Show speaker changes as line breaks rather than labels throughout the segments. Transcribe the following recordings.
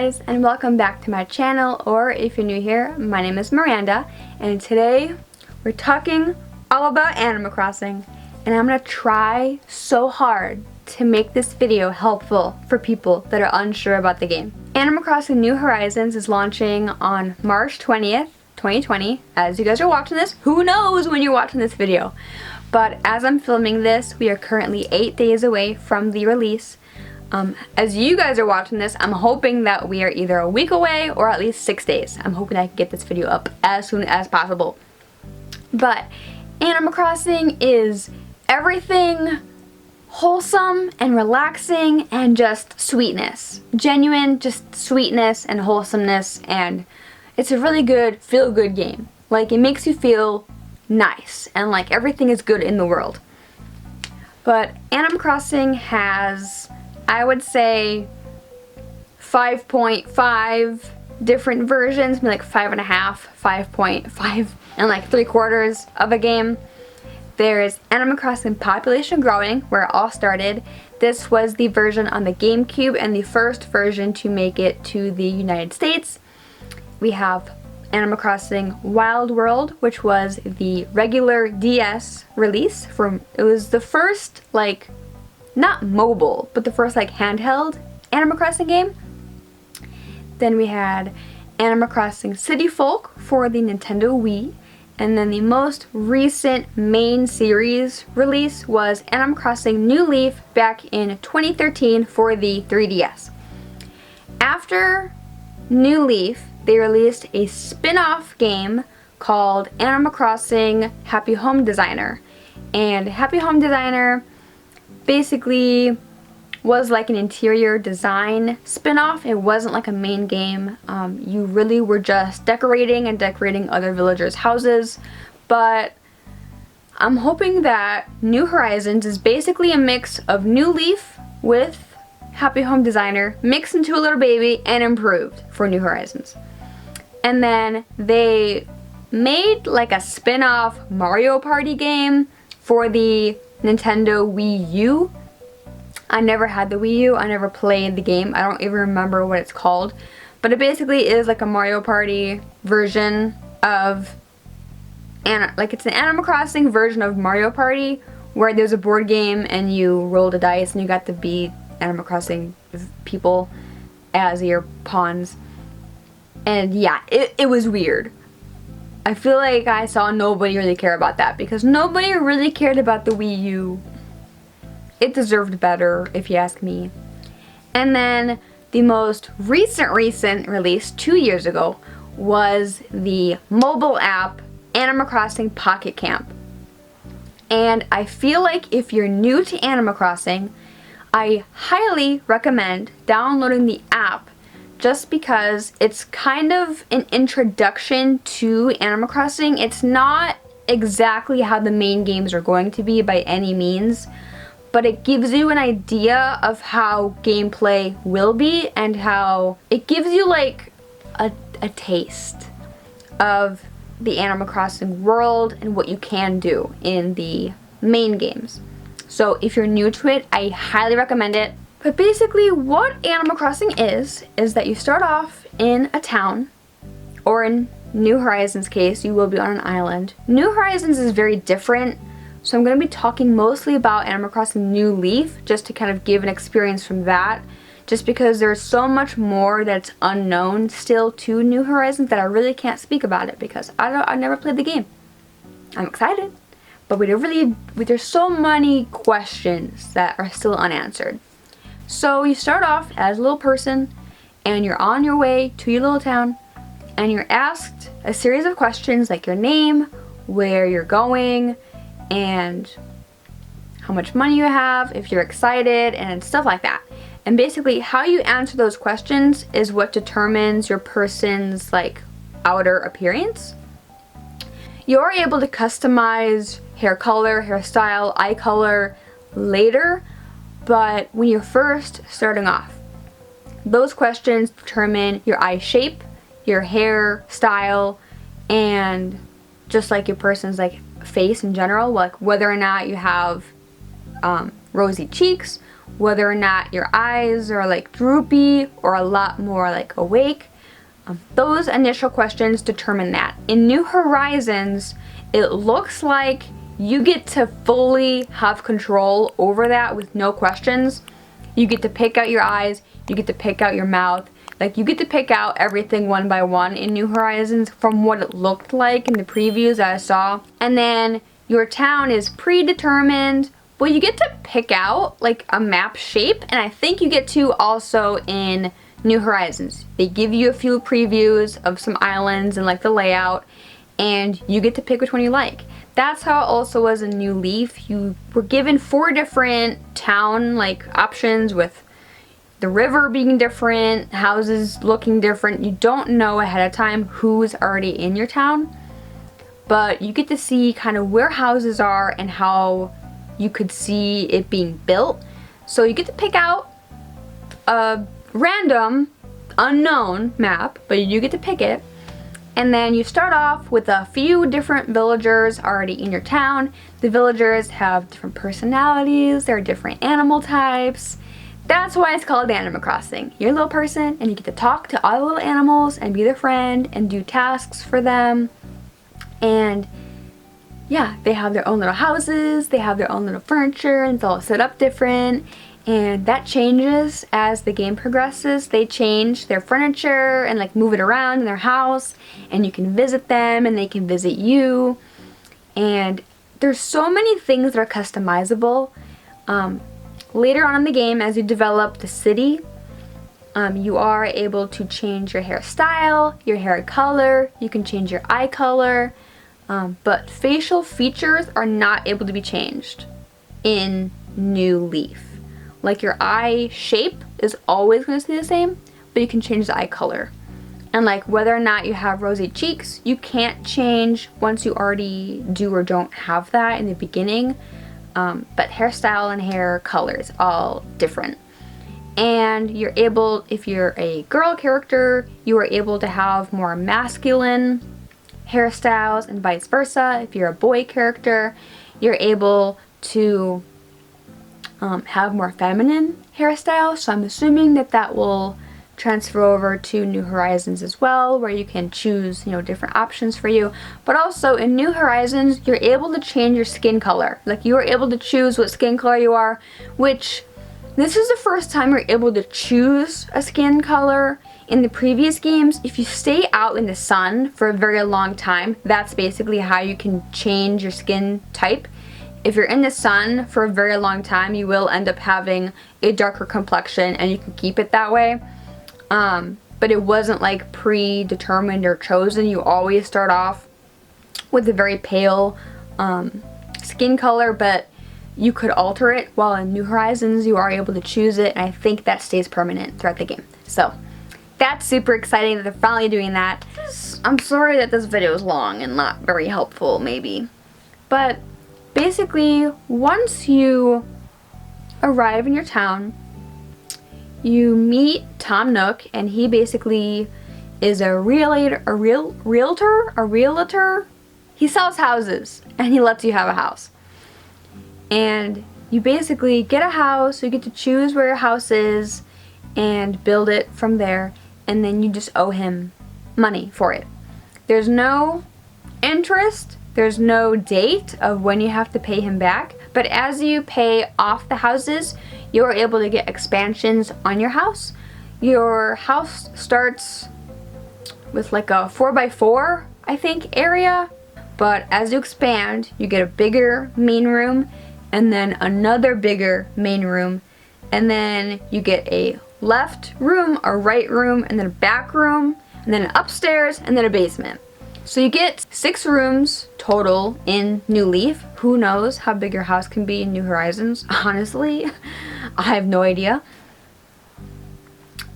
guys, and welcome back to my channel, or if you're new here, my name is Miranda, and today we're talking all about Animal Crossing, and I'm gonna try so hard to make this video helpful for people that are unsure about the game. Animal Crossing New Horizons is launching on March 20th, 2020. As you guys are watching this, who knows when you're watching this video? But as I'm filming this, we are currently 8 days away from the release. As you guys are watching this, I'm hoping that we are either a week away or at least 6 days. I'm hoping I can get this video up as soon as possible. But Animal Crossing is everything wholesome and relaxing and just sweetness. Genuine, just sweetness and wholesomeness, and it's a really good, feel-good game. Like, it makes you feel nice and like everything is good in the world. But Animal Crossing has, I would say, 5.5 different versions, maybe like 5.5, 5.5, and like 3/4 of a game. There's Animal Crossing Population Growing, where it all started. This was the version on the GameCube and the first version to make it to the United States. We have Animal Crossing Wild World, which was the regular DS release. It was the first, like, not mobile, but the first like handheld Animal Crossing game. Then we had Animal Crossing City Folk for the Nintendo Wii, and then the most recent main series release was Animal Crossing New Leaf back in 2013 for the 3DS. After New Leaf, they released a spin-off game called Animal Crossing Happy Home Designer, and Happy Home Designer basically was like an interior design spin-off. It wasn't like a main game. You really were just decorating other villagers' houses. But I'm hoping that New Horizons is basically a mix of New Leaf with Happy Home Designer mixed into a little baby and improved for New Horizons. And then they made like a spin-off Mario Party game for the Nintendo Wii U. I never had the Wii U. I never played the game. I don't even remember what it's called. But it basically is like a Mario Party version of, it's an Animal Crossing version of Mario Party, where there's a board game and you roll the dice and you got to be Animal Crossing people as your pawns. And yeah, it was weird. I feel like I saw nobody really care about that, because nobody really cared about the Wii U. It deserved better, if you ask me. And then the most recent release 2 years ago was the mobile app Animal Crossing Pocket Camp. And I feel like if you're new to Animal Crossing, I highly recommend downloading the app, just because it's kind of an introduction to Animal Crossing. It's not exactly how the main games are going to be by any means, but it gives you an idea of how gameplay will be, and how it gives you like a taste of the Animal Crossing world and what you can do in the main games. So if you're new to it, I highly recommend it. But basically what Animal Crossing is that you start off in a town, or in New Horizons' case, you will be on an island. New Horizons is very different, so I'm going to be talking mostly about Animal Crossing New Leaf, just to kind of give an experience from that, just because there's so much more that's unknown still to New Horizons that I really can't speak about it, because I never played the game. I'm excited, but there's so many questions that are still unanswered. So you start off as a little person, and you're on your way to your little town, and you're asked a series of questions like your name, where you're going, and how much money you have, if you're excited, and stuff like that. And basically how you answer those questions is what determines your person's like outer appearance. You're able to customize hair color, hairstyle, eye color later, but when you're first starting off, those questions determine your eye shape, your hair style, and just like your person's like face in general, like whether or not you have rosy cheeks, whether or not your eyes are like droopy or a lot more like awake. Those initial questions determine that. In New Horizons, it looks like you get to fully have control over that with no questions. You get to pick out your eyes, you get to pick out your mouth, like you get to pick out everything one by one in New Horizons from what it looked like in the previews that I saw. And then your town is predetermined. Well, you get to pick out like a map shape, and I think you get to also in New Horizons. They give you a few previews of some islands and like the layout, and you get to pick which one you like. That's how it also was in New Leaf. You were given 4 different town like options, with the river being different, houses looking different. You don't know ahead of time who's already in your town, but you get to see kind of where houses are and how you could see it being built. So you get to pick out a random unknown map, but you get to pick it. And then you start off with a few different villagers already in your town. The villagers have different personalities, there are different animal types. That's why it's called Animal Crossing. You're a little person and you get to talk to all the little animals and be their friend and do tasks for them. And yeah, they have their own little houses, they have their own little furniture, and it's all set up different. And that changes as the game progresses. They change their furniture and like move it around in their house, and you can visit them and they can visit you. And there's so many things that are customizable. Later on in the game, as you develop the city, you are able to change your hairstyle, your hair color, you can change your eye color, but facial features are not able to be changed in New Leaf. Like your eye shape is always going to stay the same, but you can change the eye color. And like whether or not you have rosy cheeks, you can't change once you already do or don't have that in the beginning. But hairstyle and hair color is all different. And you're able, if you're a girl character, you are able to have more masculine hairstyles and vice versa. If you're a boy character, you're able to have more feminine hairstyles. So I'm assuming that that will transfer over to New Horizons as well, where you can choose, you know, different options for you. But also in New Horizons, you're able to change your skin color. Like you are able to choose what skin color you are, which this is the first time you're able to choose a skin color. In the previous games, if you stay out in the sun for a very long time, that's basically how you can change your skin type. If you're in the sun for a very long time, you will end up having a darker complexion, and you can keep it that way. But it wasn't like predetermined or chosen. You always start off with a very pale skin color, but you could alter it, while in New Horizons you are able to choose it, and I think that stays permanent throughout the game. So that's super exciting that they're finally doing that. I'm sorry that this video is long and not very helpful maybe, but basically once you arrive in your town, you meet Tom Nook, and he basically is a realtor. He sells houses and he lets you have a house. And you basically get a house, you get to choose where your house is and build it from there, and then you just owe him money for it. There's no interest, there's no date of when you have to pay him back, but as you pay off the houses, you're able to get expansions on your house. Your house starts with like a 4x4, I think, area, but as you expand, you get a bigger main room, and then another bigger main room, and then you get a left room, a right room, and then a back room, and then an upstairs, and then a basement. So you get 6 rooms total in New Leaf. Who knows how big your house can be in New Horizons? Honestly, I have no idea.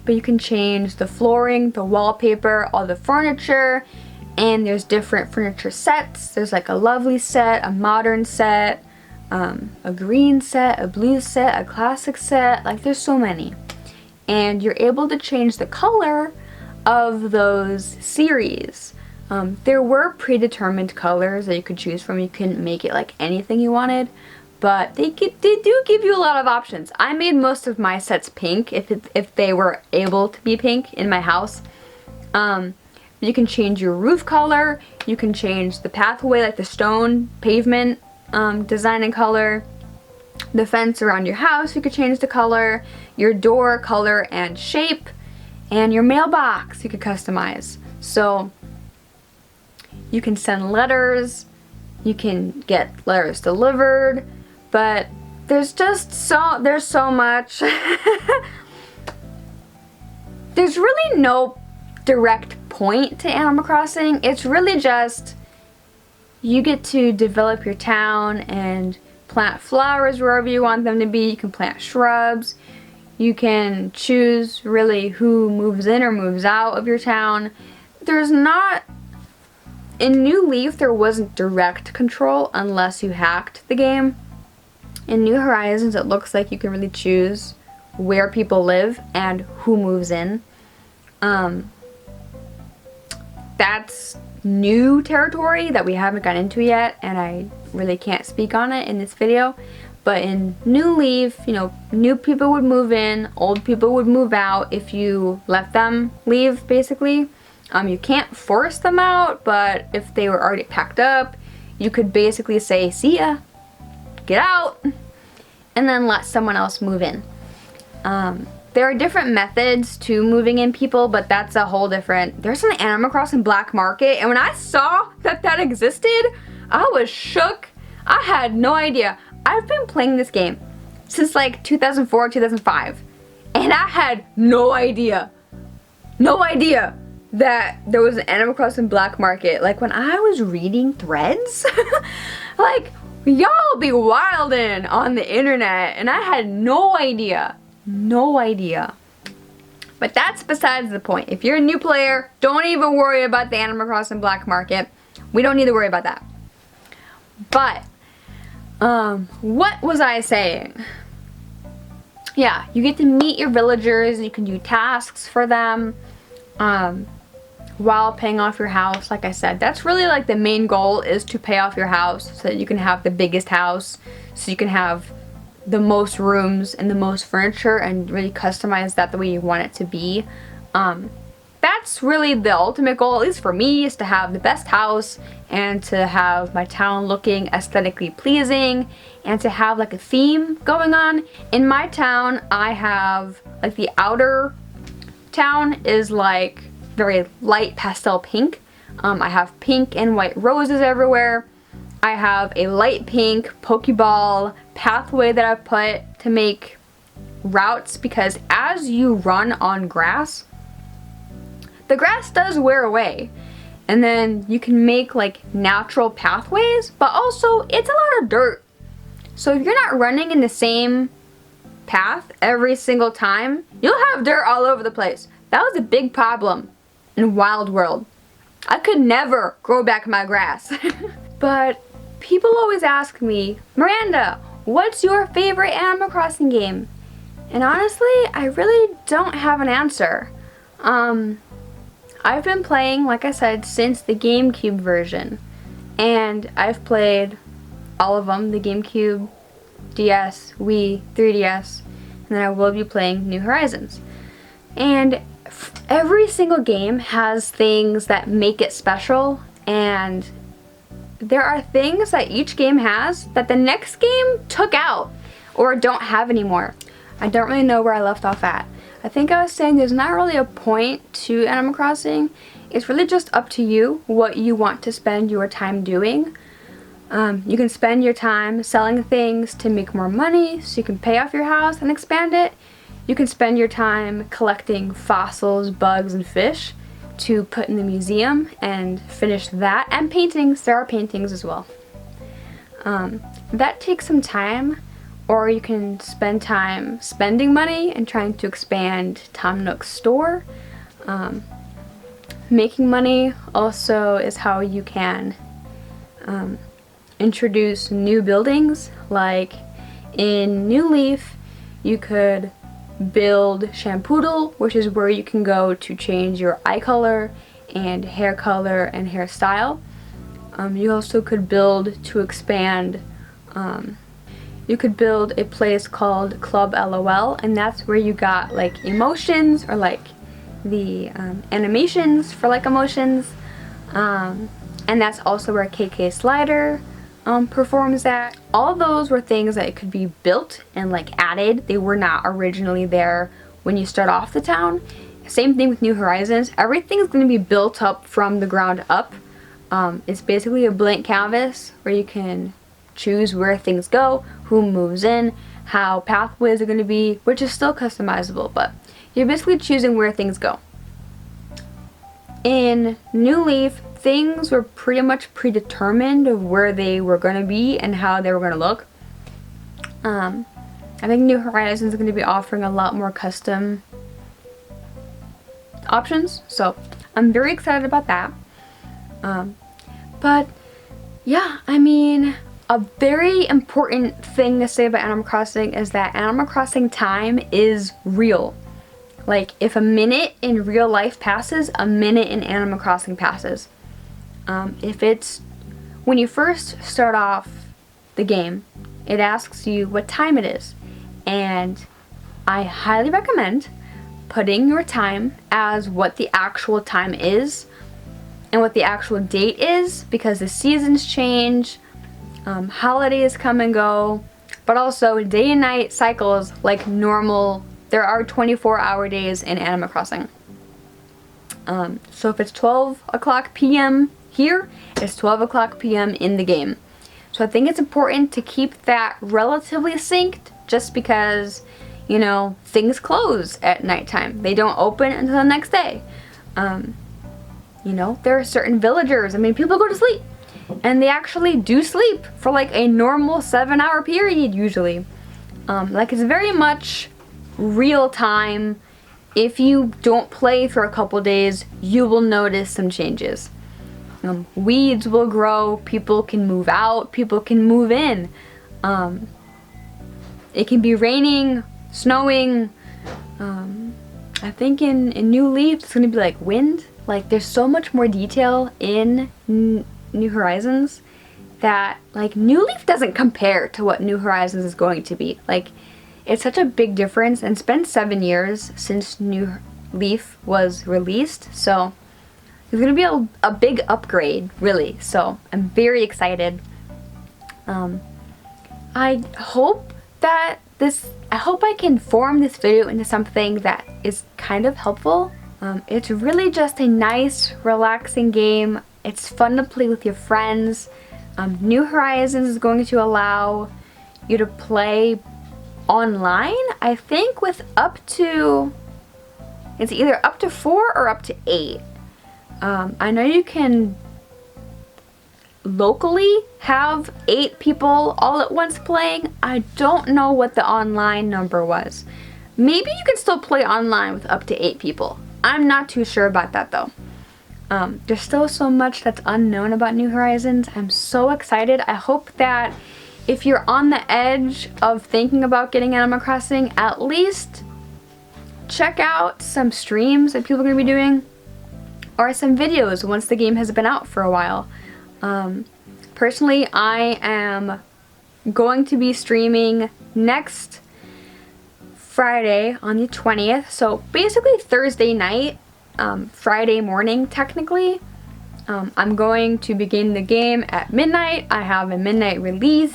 But you can change the flooring, the wallpaper, all the furniture, and there's different furniture sets. There's like a lovely set, a modern set, a green set, a blue set, a classic set. Like there's so many. And you're able to change the color of those series. There were predetermined colors that you could choose from. You couldn't make it like anything you wanted, but they do give you a lot of options. I made most of my sets pink if they were able to be pink in my house. You can change your roof color, you can change the pathway, like the stone pavement design and color. The fence around your house, you could change the color, your door color and shape, and your mailbox you could customize. So you can send letters, you can get letters delivered, but there's so much. There's really no direct point to Animal Crossing. It's really just you get to develop your town and plant flowers wherever you want them to be. You can plant shrubs. You can choose really who moves in or moves out of your town. There's not, in New Leaf there wasn't direct control unless you hacked the game. In New Horizons it looks like you can really choose where people live and who moves in. That's new territory that we haven't gotten into yet, and I really can't speak on it in this video. But in New Leaf, you know, new people would move in, old people would move out if you let them leave, basically. You can't force them out, but if they were already packed up, you could basically say, see ya, get out, and then let someone else move in. There are different methods to moving in people, but that's a whole different... There's an Animal Crossing black market, and when I saw that that existed, I was shook. I had no idea. I've been playing this game since like 2004, 2005, and I had no idea that there was an Animal Crossing black market. Like when I was reading threads, like y'all be wildin' on the internet, and I had no idea. But that's besides the point. If you're a new player, don't even worry about the Animal Crossing black market. We don't need to worry about that. But what was I saying? Yeah, you get to meet your villagers, you can do tasks for them while paying off your house. Like I said, that's really like the main goal, is to pay off your house so that you can have the biggest house, so you can have the most rooms and the most furniture and really customize that the way you want it to be. That's really the ultimate goal, at least for me, is to have the best house and to have my town looking aesthetically pleasing and to have like a theme going on. In my town, I have like the outer town is like very light pastel pink. I have pink and white roses everywhere. I have a light pink Pokeball pathway that I've put to make routes, because as you run on grass, the grass does wear away, and then you can make like natural pathways, but also it's a lot of dirt. So if you're not running in the same path every single time, you'll have dirt all over the place. That was a big problem in Wild World. I could never grow back my grass. But people always ask me, Miranda, what's your favorite Animal Crossing game? And honestly, I really don't have an answer. I've been playing, like I said, since the GameCube version. And I've played all of them, the GameCube, DS, Wii, 3DS, and then I will be playing New Horizons. And every single game has things that make it special, and there are things that each game has that the next game took out or don't have anymore. I don't really know where I left off at. I think I was saying there's not really a point to Animal Crossing. It's really just up to you what you want to spend your time doing. You can spend your time selling things to make more money so you can pay off your house and expand it. You can spend your time collecting fossils, bugs, and fish to put in the museum and finish that. And paintings, there are paintings as well. That takes some time, or you can spend time spending money and trying to expand Tom Nook's store. Making money also is how you can introduce new buildings. Like in New Leaf, you could build Shampoodle, which is where you can go to change your eye color and hairstyle. You also could build to expand you could build a place called Club LOL, and that's where you got like emotions or like the animations for like emotions, and that's also where KK Slider performs at. All those were things that could be built and like added. They were not originally there when you start off the town. Same thing with New Horizons. Everything's going to be built up from the ground up. It's basically a blank canvas where you can choose where things go, who moves in, how pathways are going to be, which is still customizable, but you're basically choosing where things go. In New Leaf, things were pretty much predetermined of where they were going to be and how they were going to look. I think New Horizons is going to be offering a lot more custom options, so I'm very excited about that. But yeah, I mean, a very important thing to say about Animal Crossing is that Animal Crossing time is real. Like, if a minute in real life passes, a minute in Animal Crossing passes. If it's when you first start off the game, it asks you what time it is, and I highly recommend putting your time as what the actual time is and what the actual date is, because the seasons change, holidays come and go, but also day and night cycles like normal. There are 24-hour days in Animal Crossing. So if it's 12 o'clock p.m. here, it's 12 o'clock p.m. in the game. So I think it's important to keep that relatively synced, just because, you know, things close at nighttime. They don't open until the next day. You know, there are certain villagers, I mean, people go to sleep, and they actually do sleep for like a normal 7-hour period usually. Like, it's very much real time. If you don't play for a couple days, you will notice some changes. Weeds will grow, people can move out, people can move in. It can be raining, snowing. I think in New Leaf it's gonna be like wind. Like, there's so much more detail in New Horizons that, like, New Leaf doesn't compare to what New Horizons is going to be. Like, it's such a big difference, and it's been 7 years since New Leaf was released, so it's gonna be a big upgrade, really. So I'm very excited. I hope I can form this video into something that is kind of helpful. It's really just a nice, relaxing game. It's fun to play with your friends. New Horizons is going to allow you to play online, I think, with it's either up to 4 or up to 8. I know you can locally have 8 people all at once playing. I don't know what the online number was. Maybe you can still play online with up to 8 people. I'm not too sure about that though. There's still so much that's unknown about New Horizons. I'm so excited. I hope that if you're on the edge of thinking about getting Animal Crossing, at least check out some streams that people are going to be doing, or some videos once the game has been out for a while. Personally, I am going to be streaming next Friday on the 20th, so basically Thursday night, Friday morning technically. I'm going to begin the game at midnight. I have a midnight release.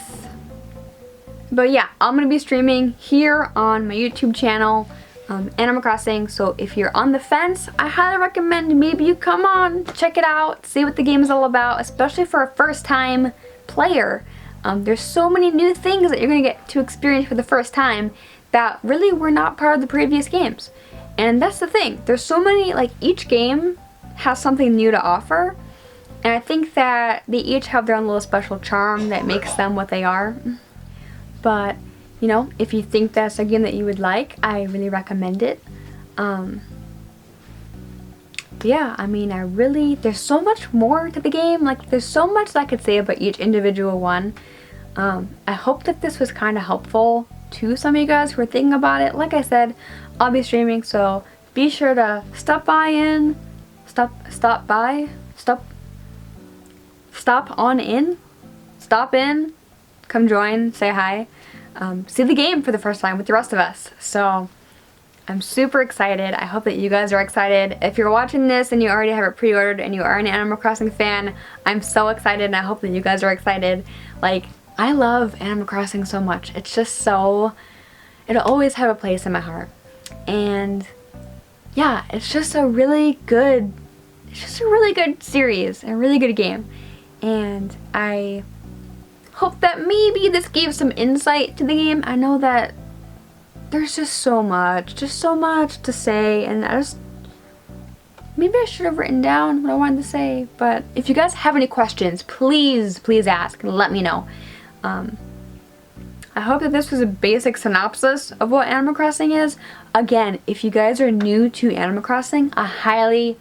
But yeah, I'm going to be streaming here on my YouTube channel, Animal Crossing, so if you're on the fence, I highly recommend maybe you come on, check it out, see what the game is all about, especially for a first time player. There's so many new things that you're going to get to experience for the first time that really were not part of the previous games. And that's the thing, there's so many, like, each game has something new to offer, and I think that they each have their own little special charm that makes them what they are. But, you know, if you think that's a game that you would like, I really recommend it. Yeah, I mean, there's so much more to the game. Like, there's so much that I could say about each individual one. I hope that this was kind of helpful to some of you guys who are thinking about it. Like I said, I'll be streaming, so be sure to stop on in, come join, say hi. see the game for the first time with the rest of us. So I'm super excited. I hope that you guys are excited. If you're watching this and you already have it pre-ordered and you are an Animal Crossing fan, I'm so excited, and I hope that you guys are excited. Like, I love Animal Crossing so much. It's just so, it'll always have a place in my heart. And yeah, it's just a really good, series, and a really good game. And I hope that maybe this gave some insight to the game. I know that there's just so much to say, and maybe I should have written down what I wanted to say, but if you guys have any questions, please ask and let me know. I hope that this was a basic synopsis of what Animal Crossing is. Again, if you guys are new to Animal Crossing, I highly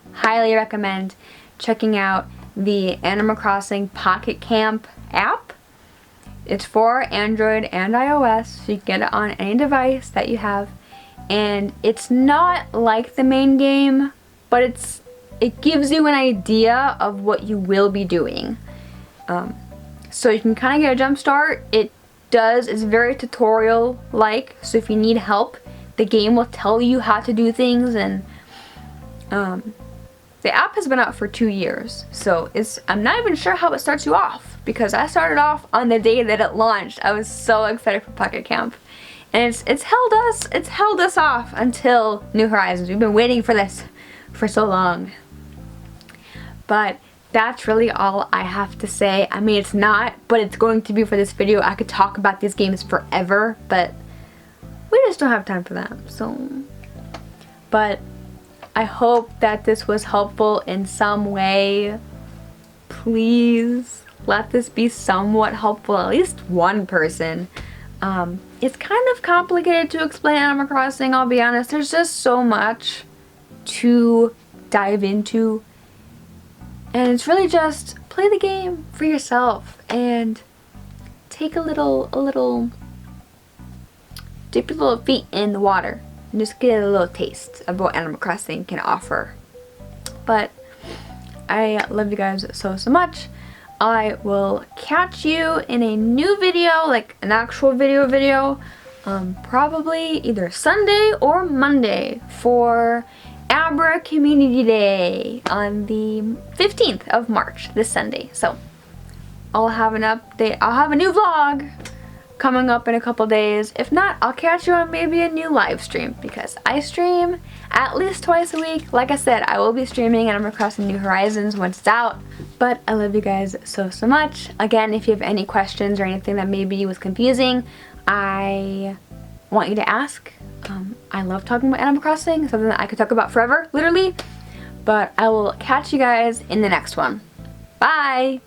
recommend checking out the Animal Crossing Pocket Camp app. It's for Android and iOS, so you can get it on any device that you have. And it's not like the main game, but it gives you an idea of what you will be doing. So you can kind of get a jump start. It's very tutorial-like, so if you need help, the game will tell you how to do things. And the app has been out for 2 years, so I'm not even sure how it starts you off, because I started off on the day that it launched. I was so excited for Pocket Camp, and it's held us off until New Horizons. We've been waiting for this for so long. But that's really all I have to say. I mean, it's not, but it's going to be for this video. I could talk about these games forever, but we just don't have time for that. So, but I hope that this was helpful in some way. Please let this be somewhat helpful, at least one person. It's kind of complicated to explain Animal Crossing, I'll be honest. There's just so much to dive into. And it's really just play the game for yourself and take dip your little feet in the water and just get a little taste of what Animal Crossing can offer. But I love you guys so much. I will catch you in a new video, like an actual video, probably either Sunday or Monday for Abra Community Day on the 15th of March, this Sunday. So I'll have an update. I'll have a new vlog coming up in a couple days. If not, I'll catch you on maybe a new live stream, because I stream at least twice a week. Like I said, I will be streaming Animal Crossing New Horizons once it's out. But I love you guys so much. Again, if you have any questions or anything that maybe was confusing, I want you to ask. I love talking about Animal Crossing, something that I could talk about forever, literally. But I will catch you guys in the next one. Bye!